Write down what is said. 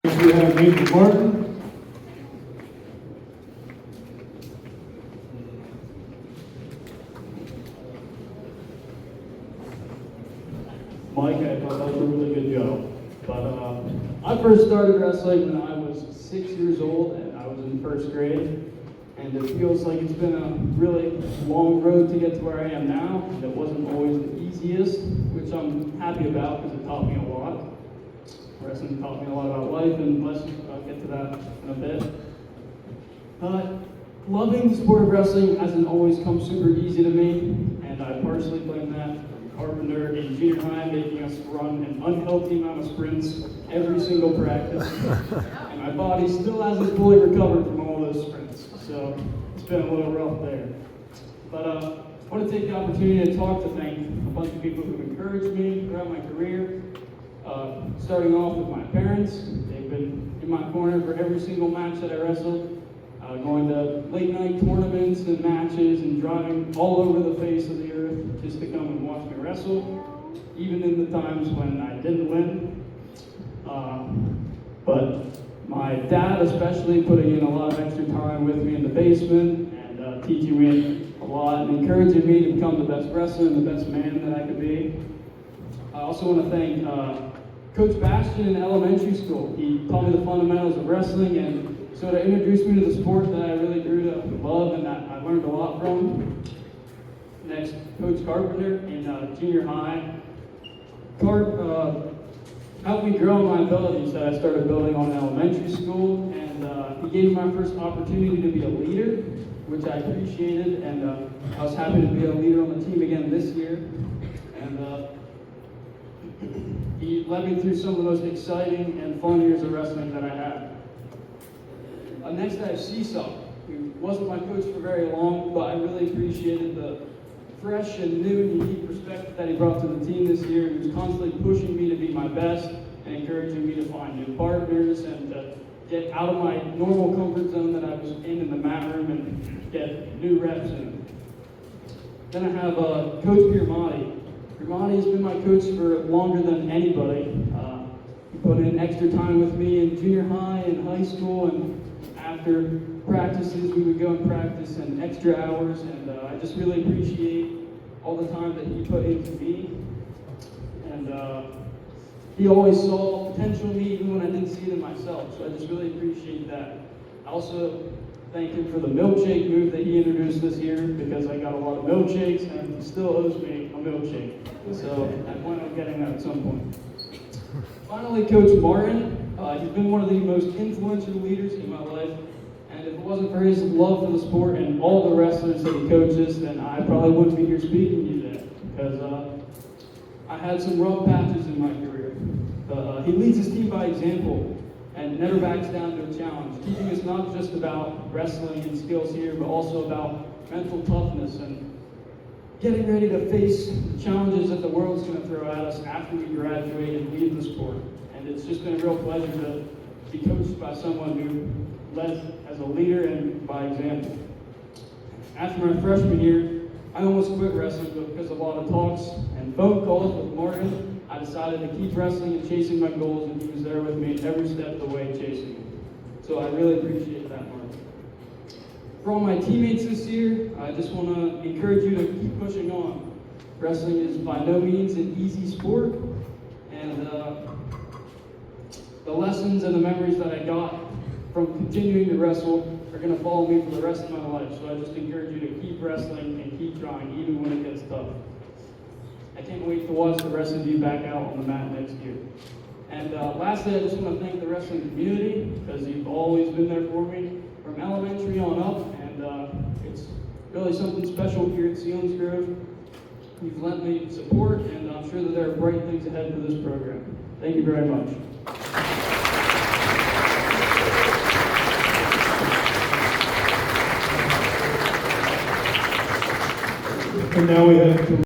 We have Nathan Martin. Mike, I thought that was a really good job. But I first started wrestling when I was 6 years old and I was in first grade. And it feels like it's been a really long road to get to where I am now. And it wasn't always the easiest, which I'm happy about because it taught me a lot. Wrestling taught me a lot about life and lessons. I'll get to that in a bit. Loving the sport of wrestling hasn't always come super easy to me, and I partially blame that from Carpenter in junior high making us run an unhealthy amount of sprints every single practice, and my body still hasn't fully recovered from all those sprints, so it's been a little rough there. But I want to take the opportunity to thank a bunch of people who encouraged me throughout my career. Starting off with my parents, they've been in my corner for every single match that I wrestled, going to late night tournaments and matches and driving all over the face of the earth just to come and watch me wrestle, even in the times when I didn't win. But my dad especially putting in a lot of extra time with me in the basement and teaching me a lot and encouraging me to become the best wrestler and the best man that I could be. I also want to thank Coach Bastian in elementary school. He taught me the fundamentals of wrestling and sort of introduced me to the sport that I really grew to love and that I learned a lot from. Next, Coach Carpenter in junior high. Helped me grow my abilities that I started building on in elementary school, and he gave me my first opportunity to be a leader, which I appreciated, and I was happy to be a leader on the team again this year. And he led me through some of the most exciting and fun years of wrestling that I had. Next, I have Seesaw, who wasn't my coach for very long, but I really appreciated the fresh and new and unique perspective that he brought to the team this year. He was constantly pushing me to be my best and encouraging me to find new partners and to get out of my normal comfort zone that I was in the mat room and get new reps in. Then I have Coach Piermati. Piermati has been my coach for longer than anybody. He put in extra time with me in junior high and high school, and after practices, we would go and practice in extra hours, and I just really appreciate all the time that he put into me. And he always saw potential in me even when I didn't see it in myself, so I just really appreciate that. I also thank him for the milkshake move that he introduced this year, because I got a lot of milkshakes, and he still owes me a milkshake. So I plan on getting that at some point. Finally, Coach Martin. He's been one of the most influential leaders in my life, and if it wasn't for his love for the sport and all the wrestlers that he coaches, then I probably wouldn't be here speaking to you today, because I had some rough patches in my career. But he leads his team by example and never backs down to a challenge, teaching us not just about wrestling and skills here, but also about mental toughness and getting ready to face the challenges that the world's going to throw at us after we graduate and leave the sport. And it's just been a real pleasure to be coached by someone who led as a leader and by example. After my freshman year, I almost quit wrestling, but because of a lot of talks and phone calls with Morgan, I decided to keep wrestling and chasing my goals, and he was there with me every step of the way chasing me. So I really appreciate that, Mark. For all my teammates this year, I just want to encourage you to keep pushing on. Wrestling is by no means an easy sport, and the lessons and the memories that I got from continuing to wrestle are going to follow me for the rest of my life. So I just encourage you to keep wrestling and keep trying, even when it gets tough. I can't wait to watch the rest of you back out on the mat next year. And lastly, I just want to thank the wrestling community, because you've always been there for me from elementary on up, and it's really something special here at Selinsgrove. You've lent me support, and I'm sure that there are bright things ahead for this program. Thank you very much. And now we have